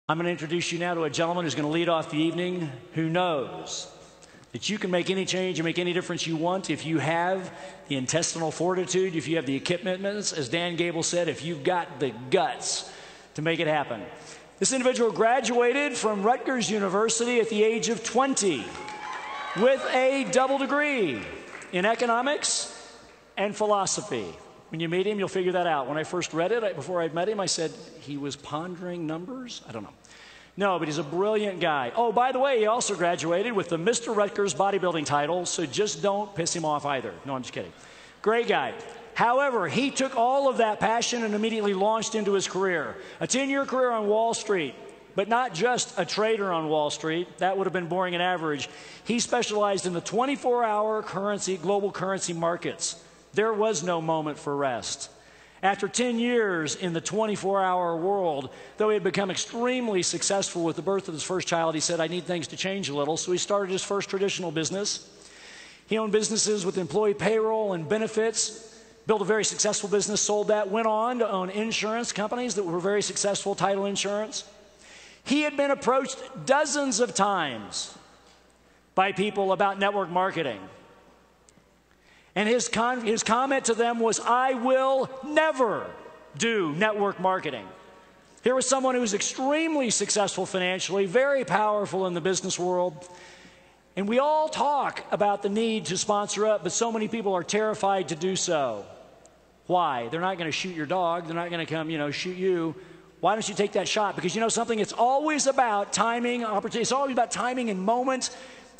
I'm going to introduce you now to a gentleman who's going to lead off the evening, who knows that you can make any change and make any difference you want if you have the intestinal fortitude, if you have the commitments, as Dan Gable said, if you've got the guts to make it happen. This individual graduated from Rutgers University at the age of 20 with a double degree in economics and philosophy. When you meet him, you'll figure that out. When I first read it, before I met him, I said, he was pondering numbers? I don't know. No, but he's a brilliant guy. Oh, by the way, he also graduated with the Mr. Rutgers bodybuilding title, so just don't piss him off either. No, I'm just kidding. Great guy. However, he took all of that passion and immediately launched into his career. A 10-year career on Wall Street, but not just a trader on Wall Street. That would have been boring and average. He specialized in the 24-hour global currency markets. There was no moment for rest. After 10 years in the 24-hour world, though he had become extremely successful with the birth of his first child, he said, I need things to change a little. So he started his first traditional business. He owned businesses with employee payroll and benefits, built a very successful business, sold that, went on to own insurance companies that were very successful, title insurance. He had been approached dozens of times by people about network marketing. And his comment to them was, I will never do network marketing. Here was someone who was extremely successful financially, very powerful in the business world. And we all talk about the need to sponsor up, but so many people are terrified to do so. Why? They're not going to shoot your dog. They're not going to come, shoot you. Why don't you take that shot? Because you know something? It's always about timing, opportunity. It's always about timing and moment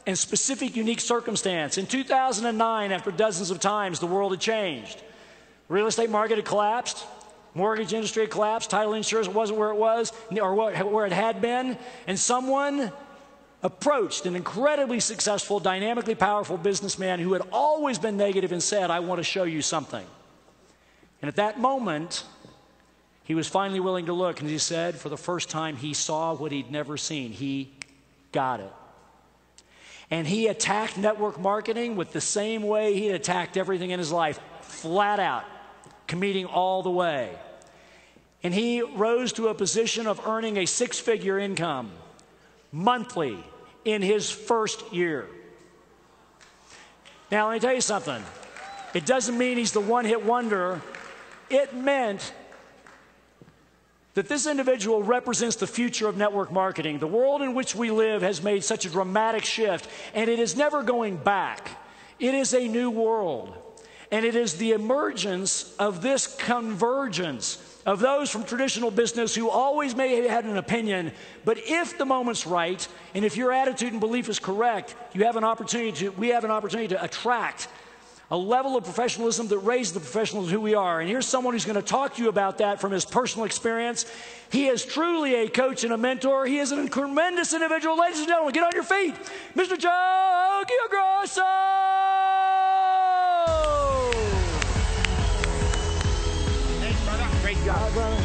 and specific, unique circumstance. In 2009, after dozens of times, the world had changed. Real estate market had collapsed. Mortgage industry had collapsed. Title insurance wasn't where it was or where it had been. And someone approached an incredibly successful, dynamically powerful businessman who had always been negative and said, I want to show you something. And at that moment, he was finally willing to look. And he said, for the first time, he saw what he'd never seen. He got it. And he attacked network marketing with the same way he had attacked everything in his life, flat out, committing all the way. And he rose to a position of earning a six-figure income monthly in his first year. Now, let me tell you something. It doesn't mean he's the one-hit wonder. It meant that this individual represents the future of network marketing. The world in which we live has made such a dramatic shift, and it is never going back. It is a new world, and it is the emergence of this convergence of those from traditional business who always may have had an opinion, but if the moment's right, and if your attitude and belief is correct, we have an opportunity to attract a level of professionalism that raises the professionals of who we are. And here's someone who's going to talk to you about that from his personal experience. He is truly a coach and a mentor. He is a tremendous individual. Ladies and gentlemen, get on your feet. Mr. Joe Giagrosso! Thanks, brother. Great job, brother.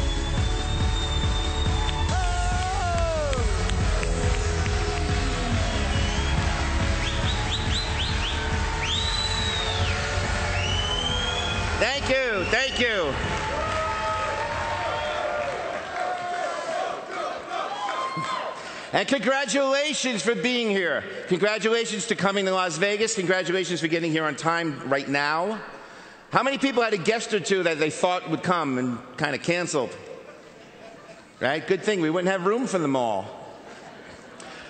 Thank you, thank you. And congratulations for being here. Congratulations to coming to Las Vegas. Congratulations for getting here on time right now. How many people had a guest or two that they thought would come and kind of canceled? Right, good thing we wouldn't have room for them all.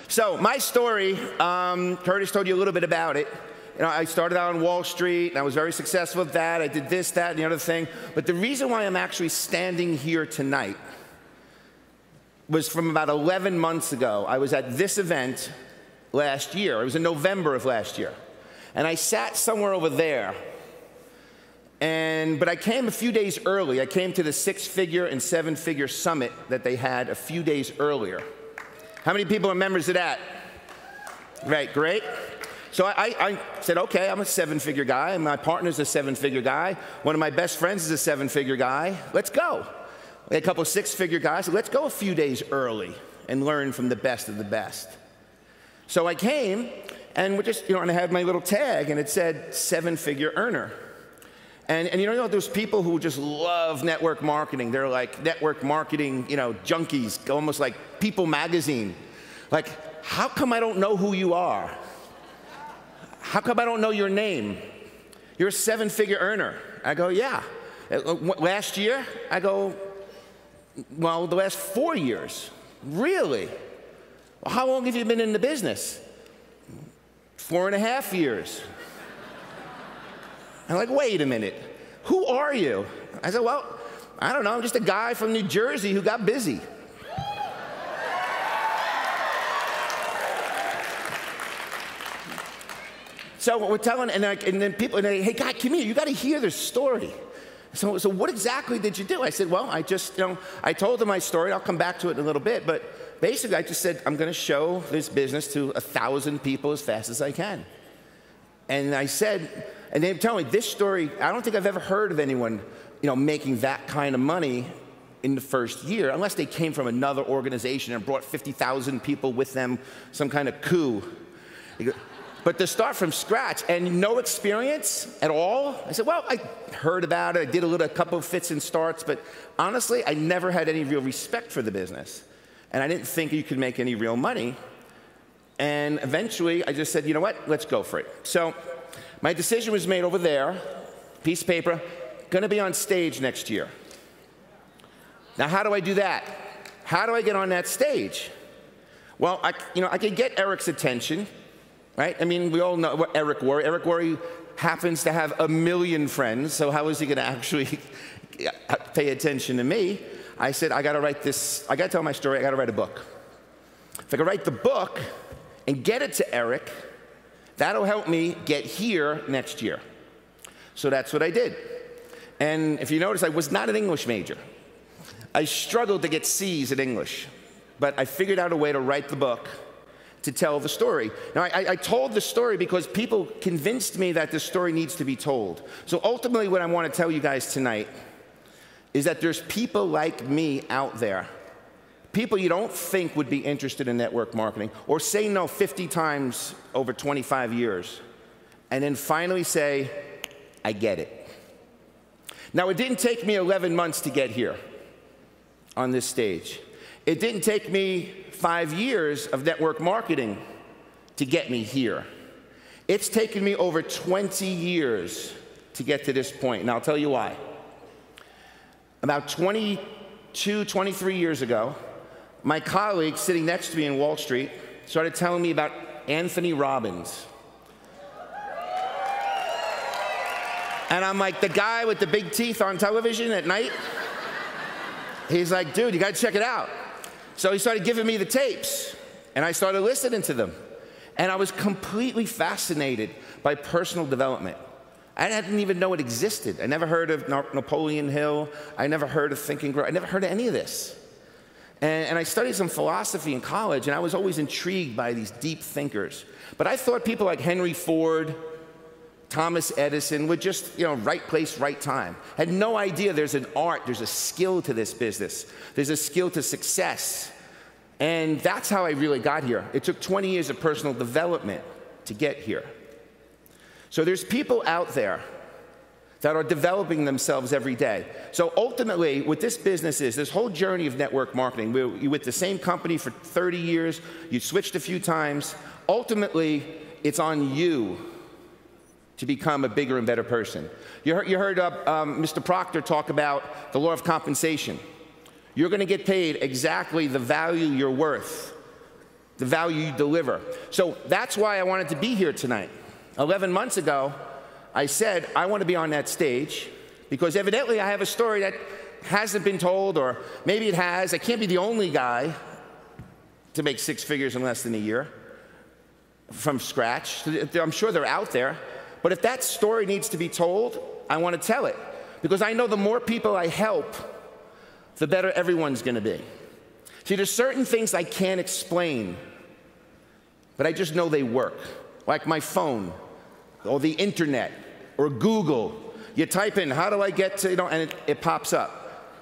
So my story, Curtis told you a little bit about it. I started out on Wall Street, and I was very successful at that. I did this, that, and the other thing. But the reason why I'm actually standing here tonight was from about 11 months ago. I was at this event last year. It was in November of last year. And I sat somewhere over there. But I came a few days early. I came to the six-figure and seven-figure summit that they had a few days earlier. How many people are members of that? Right, great. So I said, okay, I'm a seven-figure guy, and my partner's a seven-figure guy. One of my best friends is a seven-figure guy. Let's go. We had a couple of six-figure guys. So let's go a few days early and learn from the best of the best. So I came, and we just, and I had my little tag, and it said seven-figure earner. And you know, there's people who just love network marketing. They're like network marketing, you know, junkies, almost like People magazine. Like, how come I don't know who you are? How come I don't know your name? You're a 7-figure earner. I go, yeah. Last year? I go, well, the last 4 years. Really? Well, how long have you been in the business? 4.5 years. I'm like, wait a minute, who are you? I said, well, I don't know, I'm just a guy from New Jersey who got busy. So we're telling, and then people, and they, hey, God, come here, you got to hear this story. So what exactly did you do? I said, well, I just, you know, I told them my story. I'll come back to it in a little bit, but basically I just said, I'm going to show this business to 1,000 people as fast as I can. And I said, and they tell me this story, I don't think I've ever heard of anyone, you know, making that kind of money in the first year, unless they came from another organization and brought 50,000 people with them, some kind of coup. But to start from scratch and no experience at all, I said, well, I heard about it, I did a couple of fits and starts, but honestly, I never had any real respect for the business. And I didn't think you could make any real money. And eventually, I just said, you know what, let's go for it. So my decision was made over there, piece of paper, gonna be on stage next year. Now, how do I do that? How do I get on that stage? Well, I could get Eric's attention, right? I mean, we all know what Eric Worre. Eric Worre happens to have 1 million friends, so how is he gonna actually pay attention to me? I said, I gotta write this, I gotta tell my story, I gotta write a book. If I could write the book and get it to Eric, that'll help me get here next year. So that's what I did. And if you notice, I was not an English major. I struggled to get C's in English, but I figured out a way to write the book to tell the story. Now, I told the story because people convinced me that this story needs to be told. So ultimately, what I want to tell you guys tonight is that there's people like me out there, people you don't think would be interested in network marketing, or say no 50 times over 25 years, and then finally say, I get it. Now, it didn't take me 11 months to get here on this stage. It didn't take me 5 years of network marketing to get me here. It's taken me over 20 years to get to this point, and I'll tell you why. About 22, 23 years ago, my colleague sitting next to me in Wall Street started telling me about Anthony Robbins. And I'm like, the guy with the big teeth on television at night? He's like, dude, you gotta check it out. So he started giving me the tapes, and I started listening to them. And I was completely fascinated by personal development. I didn't even know it existed. I never heard of Napoleon Hill. I never heard of Think and Grow. I never heard of any of this. And I studied some philosophy in college, and I was always intrigued by these deep thinkers. But I thought people like Henry Ford, Thomas Edison would just, you know, right place, right time. Had no idea there's an art, there's a skill to this business. There's a skill to success. And that's how I really got here. It took 20 years of personal development to get here. So there's people out there that are developing themselves every day. So ultimately, what this business is, this whole journey of network marketing, you're with the same company for 30 years, you switched a few times, ultimately, it's on you to become a bigger and better person. You heard Mr. Proctor talk about the law of compensation. You're gonna get paid exactly the value you're worth, the value you deliver. So that's why I wanted to be here tonight. 11 months ago, I said, I want to be on that stage because evidently I have a story that hasn't been told, or maybe it has. I can't be the only guy to make 6 figures in less than a year from scratch. I'm sure they're out there. But if that story needs to be told, I want to tell it because I know the more people I help, the better everyone's going to be. See, there's certain things I can't explain, but I just know they work. Like my phone, or the internet, or Google. You type in, how do I get to, you know, and it pops up.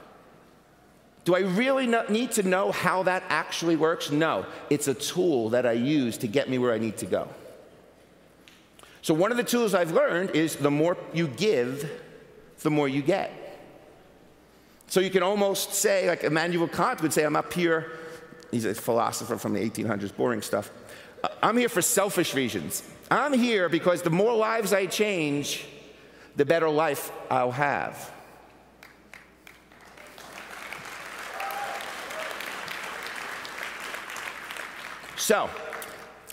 Do I really need to know how that actually works? No, it's a tool that I use to get me where I need to go. So one of the tools I've learned is the more you give, the more you get. So you can almost say, like Immanuel Kant would say, I'm up here. He's a philosopher from the 1800s, boring stuff. I'm here for selfish reasons. I'm here because the more lives I change, the better life I'll have. So,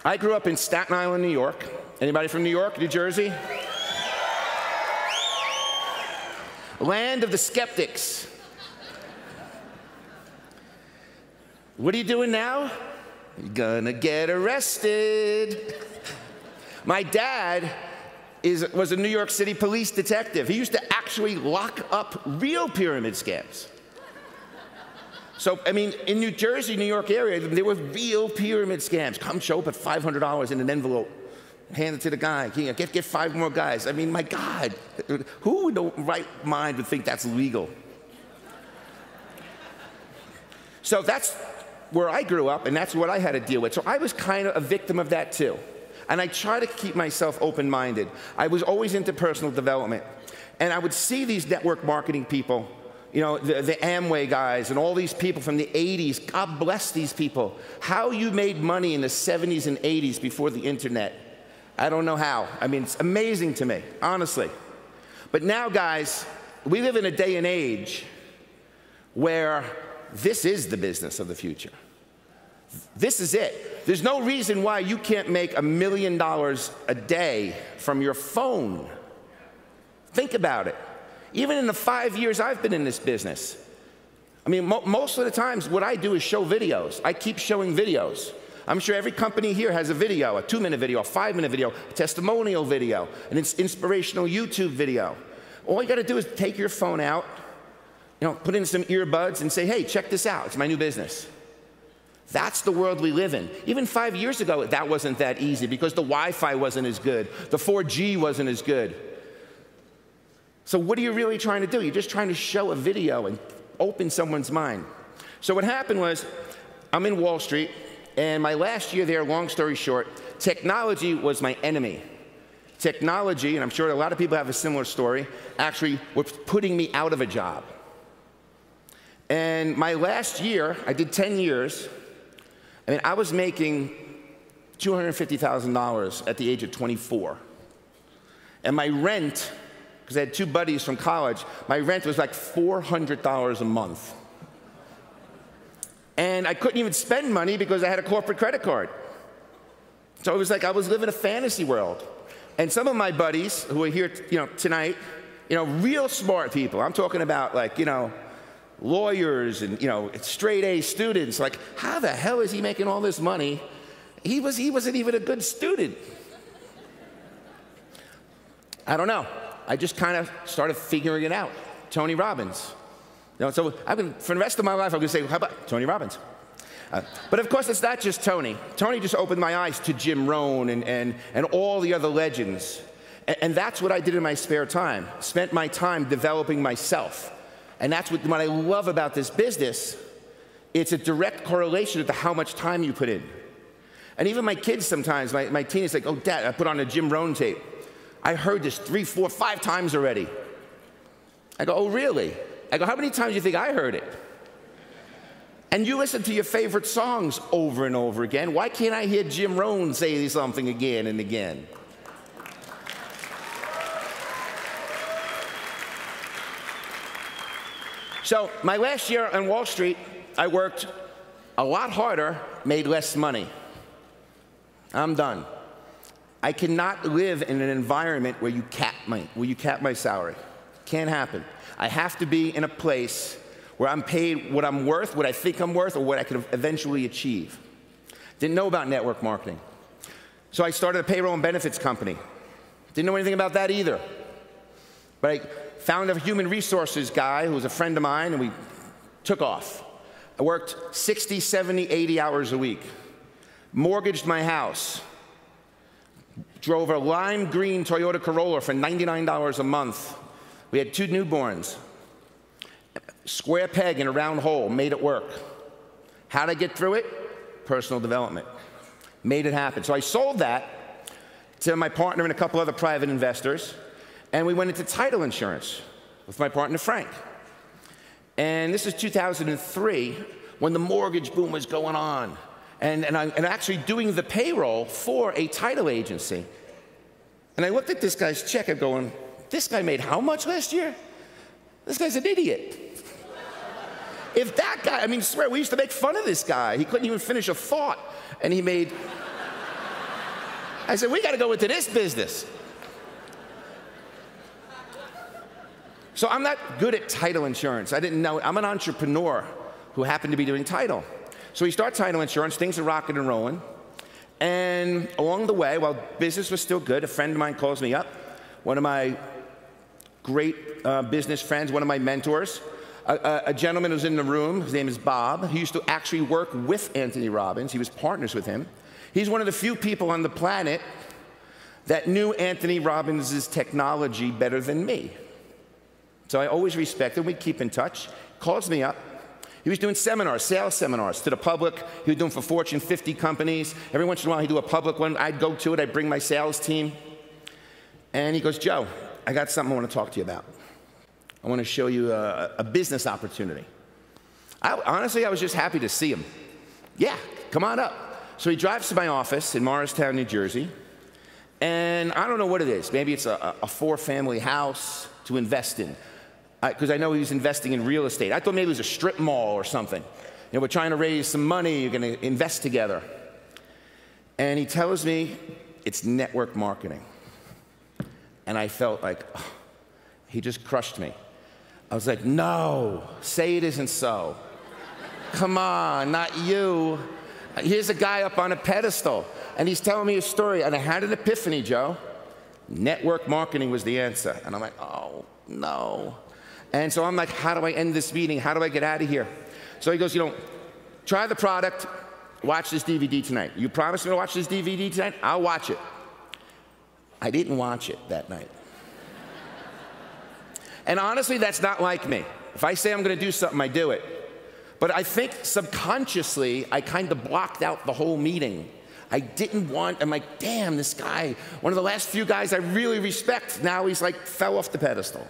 I grew up in Staten Island, New York. Anybody from New York, New Jersey? Land of the skeptics. What are you doing now? You're gonna get arrested. My dad was a New York City police detective. He used to actually lock up real pyramid scams. So, I mean, in New Jersey, New York area, there were real pyramid scams. Come show up at $500 in an envelope, hand it to the guy. Get 5 more guys. I mean, my God, who in the right mind would think that's legal? So that's where I grew up, and that's what I had to deal with. So I was kind of a victim of that too. And I try to keep myself open-minded. I was always into personal development. And I would see these network marketing people, you know, the Amway guys and all these people from the 80s. God bless these people. How you made money in the 70s and 80s before the internet, I don't know how. I mean, it's amazing to me, honestly. But now, guys, we live in a day and age where this is the business of the future. This is it. There's no reason why you can't make $1 million a day from your phone. Think about it. Even in the 5 years I've been in this business, I mean, most of the times what I do is show videos. I keep showing videos. I'm sure every company here has a video, a 2-minute video, a 5-minute video, a testimonial video, an inspirational YouTube video. All you got to do is take your phone out, you know, put in some earbuds and say, hey, check this out. It's my new business. That's the world we live in. Even 5 years ago, that wasn't that easy because the Wi-Fi wasn't as good. The 4G wasn't as good. So what are you really trying to do? You're just trying to show a video and open someone's mind. So what happened was, I'm in Wall Street, and my last year there, long story short, technology was my enemy. Technology, and I'm sure a lot of people have a similar story, actually was putting me out of a job. And my last year, I did 10 years, I mean, I was making $250,000 at the age of 24. And my rent, because I had 2 buddies from college, my rent was like $400 a month. And I couldn't even spend money because I had a corporate credit card. So it was like I was living a fantasy world. And some of my buddies who are here, you know, tonight, you know, real smart people, I'm talking about like, you know, lawyers and, you know, straight A students, like, how the hell is he making all this money? He wasn't even a good student. I don't know. I just kind of started figuring it out. Tony Robbins. You know, so for the rest of my life, I'm going to say, how about Tony Robbins? But of course, it's not just Tony. Tony just opened my eyes to Jim Rohn and all the other legends. And that's what I did in my spare time. Spent my time developing myself. And that's what I love about this business. It's a direct correlation to how much time you put in. And even my kids sometimes, my teenagers like, oh, Dad, I put on a Jim Rohn tape. I heard this 3, 4, 5 times already. I go, oh, really? I go, how many times do you think I heard it? And you listen to your favorite songs over and over again. Why can't I hear Jim Rohn say something again and again? So my last year on Wall Street, I worked a lot harder, made less money. I'm done. I cannot live in an environment where you cap my salary. Can't happen. I have to be in a place where I'm paid what I'm worth, what I think I'm worth, or what I can eventually achieve. Didn't know about network marketing. So I started a payroll and benefits company. Didn't know anything about that either. But I found a human resources guy who was a friend of mine, and we took off. I worked 60, 70, 80 hours a week. Mortgaged my house. Drove a lime green Toyota Corolla for $99 a month. We had 2 newborns. Square peg in a round hole, made it work. How'd I get through it? Personal development. Made it happen. So I sold that to my partner and a couple other private investors, and we went into title insurance. with my partner Frank. And this is 2003, when the mortgage boom was going on. And actually doing the payroll for a title agency. And I looked at this guy's check, I'm going, this guy made how much last year? This guy's an idiot. If that guy, I mean, swear, we used to make fun of this guy. He couldn't even finish a thought, and he made, I said, we gotta go into this business. So I'm not good at title insurance. I didn't know, I'm an entrepreneur who happened to be doing title. So we start title insurance, things are rocking and rolling. And along the way, while business was still good, a friend of mine calls me up, one of my great business friends, one of my mentors, a gentleman who's in the room, his name is Bob. He used to actually work with Anthony Robbins. He was partners with him. He's one of the few people on the planet that knew Anthony Robbins' technology better than me. So I always respect him. We keep in touch. Calls me up. He was doing seminars, sales seminars to the public. He was doing for Fortune 50 companies. Every once in a while, he'd do a public one. I'd go to it. I'd bring my sales team. And he goes, Joe, I got something I want to talk to you about. I want to show you a business opportunity. Honestly, I was just happy to see him. Yeah, come on up. So he drives to my office in Morristown, New Jersey. And I don't know what it is. Maybe it's a 4-family house to invest in. Because I know he was investing in real estate. I thought maybe it was a strip mall or something. You know, we're trying to raise some money, you're going to invest together. And he tells me it's network marketing. And I felt like, oh, he just crushed me. I was like, no, say it isn't so. Come on, not you. Here's a guy up on a pedestal, and he's telling me a story, and I had an epiphany, Joe. Network marketing was the answer. And I'm like, oh, no. And so I'm like, how do I end this meeting? How do I get out of here? So he goes, you know, try the product, watch this DVD tonight. You promise me to watch this DVD tonight? I'll watch it. I didn't watch it that night. And honestly, that's not like me. If I say I'm going to do something, I do it. But I think subconsciously, I kind of blocked out the whole meeting. I didn't want, I'm like, damn, this guy, one of the last few guys I really respect, now he's like, fell off the pedestal.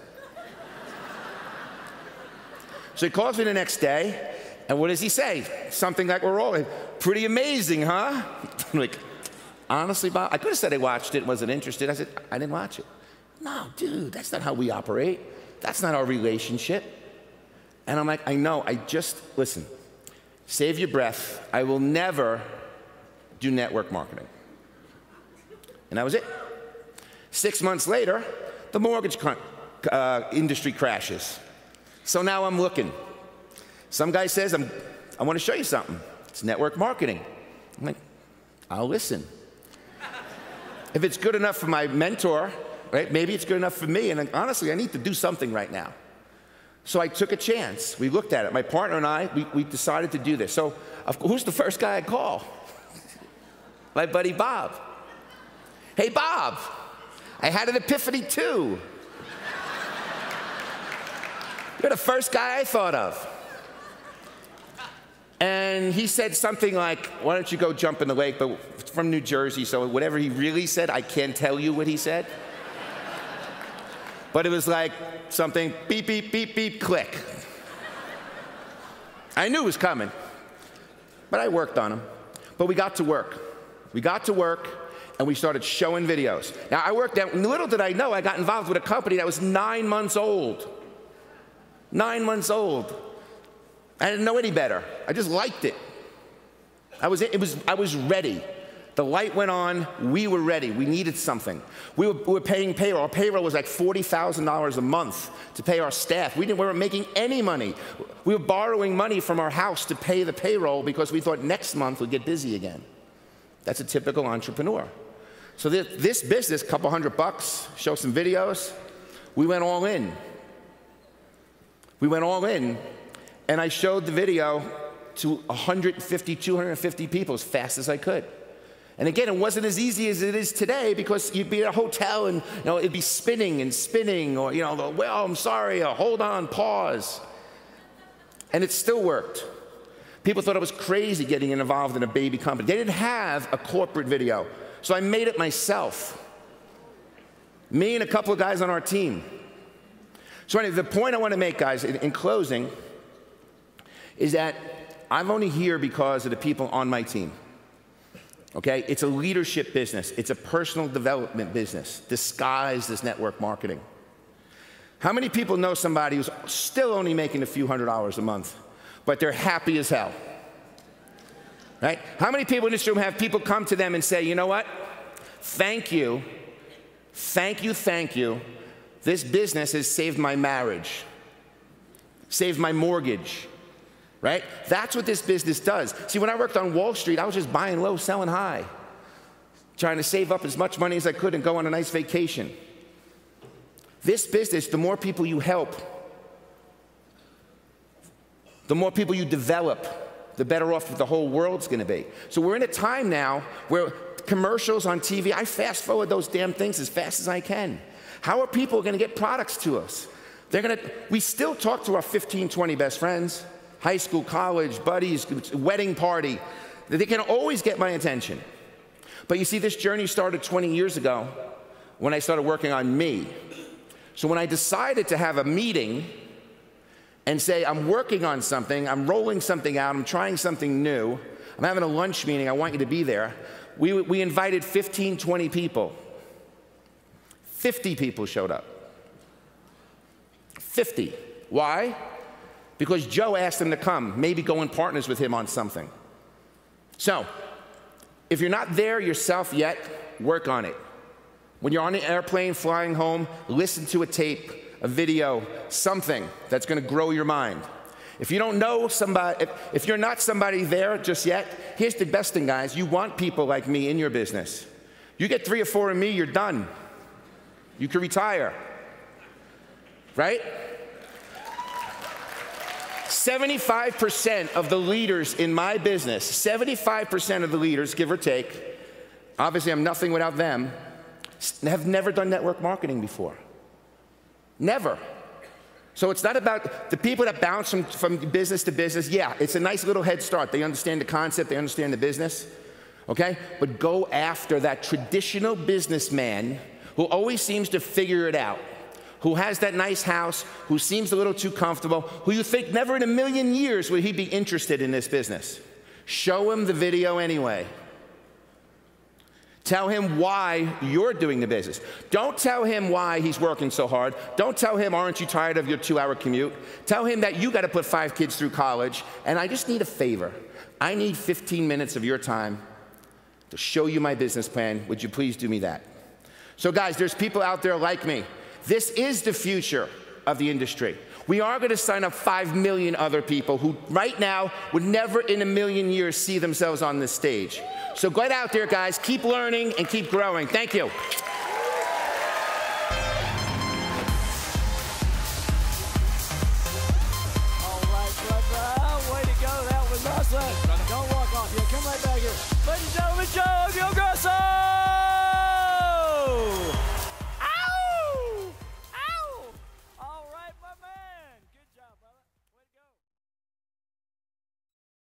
So he calls me the next day, and what does he say? Something like, we're all pretty amazing, huh? I'm like, honestly, Bob, I could have said I watched it, wasn't interested. I said, I didn't watch it. No, dude, that's not how we operate. That's not our relationship. And I'm like, I know, listen, save your breath. I will never do network marketing. And that was it. 6 months later, the mortgage industry crashes. So now I'm looking. Some guy says, I want to show you something. It's network marketing. I'm like, I'll listen. If it's good enough for my mentor, right, maybe it's good enough for me, and honestly, I need to do something right now. So I took a chance. We looked at it. My partner and I, we decided to do this. So who's the first guy I call? My buddy Bob. Hey, Bob, I had an epiphany too. You're the first guy I thought of. And he said something like, why don't you go jump in the lake? But it's from New Jersey, so whatever he really said, I can't tell you what he said. But it was like something beep, beep, beep, beep, click. I knew it was coming, but I worked on him. But we got to work. We got to work, and we started showing videos. Now, I worked out, little did I know, I got involved with a company that was 9 months old. 9 months old. I didn't know any better. I just liked it. I was ready. The light went on, we were ready, we needed something. We were paying payroll. Our payroll was like $40,000 a month to pay our staff. We weren't making any money. We were borrowing money from our house to pay the payroll because we thought next month we'd get busy again. That's a typical entrepreneur. So this business, couple $100, show some videos, we went all in. We went all in, and I showed the video to 150, 250 people as fast as I could. And again, it wasn't as easy as it is today because you'd be at a hotel and it'd be spinning and spinning, or well, I'm sorry, hold on, pause. And it still worked. People thought I was crazy getting involved in a baby company. They didn't have a corporate video, so I made it myself. Me and a couple of guys on our team. So anyway, the point I want to make, guys, in closing, is that I'm only here because of the people on my team. Okay? It's a leadership business. It's a personal development business disguised as network marketing. How many people know somebody who's still only making a few $100s a month, but they're happy as hell? Right? How many people in this room have people come to them and say, you know what? Thank you. Thank you, thank you. This business has saved my marriage, saved my mortgage, right? That's what this business does. See, when I worked on Wall Street, I was just buying low, selling high, trying to save up as much money as I could and go on a nice vacation. This business, the more people you help, the more people you develop, the better off the whole world's gonna be. So we're in a time now where commercials on TV, I fast forward those damn things as fast as I can. How are people gonna get products to us? We still talk to our 15, 20 best friends, high school, college, buddies, wedding party. They can always get my attention. But you see, this journey started 20 years ago when I started working on me. So when I decided to have a meeting and say, I'm working on something, I'm rolling something out, I'm trying something new, I'm having a lunch meeting, I want you to be there, we invited 15, 20 people. 50 people showed up. 50. Why? Because Joe asked them to come, maybe go in partners with him on something. So, if you're not there yourself yet, work on it. When you're on an airplane flying home, listen to a tape, a video, something that's going to grow your mind. If you don't know somebody, if you're not somebody there just yet, here's the best thing, guys. You want people like me in your business. You get 3 or 4 of me, you're done. You can retire, right? 75% of the leaders in my business, 75% of the leaders, give or take, obviously I'm nothing without them, have never done network marketing before. Never. So it's not about the people that bounce from business to business. Yeah, it's a nice little head start. They understand the concept, they understand the business, okay? But go after that traditional businessman who always seems to figure it out, who has that nice house, who seems a little too comfortable, who you think never in a million years would he be interested in this business. Show him the video anyway. Tell him why you're doing the business. Don't tell him why he's working so hard. Don't tell him, aren't you tired of your 2-hour commute? Tell him that you got to put 5 kids through college, and I just need a favor. I need 15 minutes of your time to show you my business plan. Would you please do me that? So guys, there's people out there like me. This is the future of the industry. We are going to sign up 5 million other people who right now would never in a million years see themselves on this stage. So get out there, guys. Keep learning and keep growing. Thank you.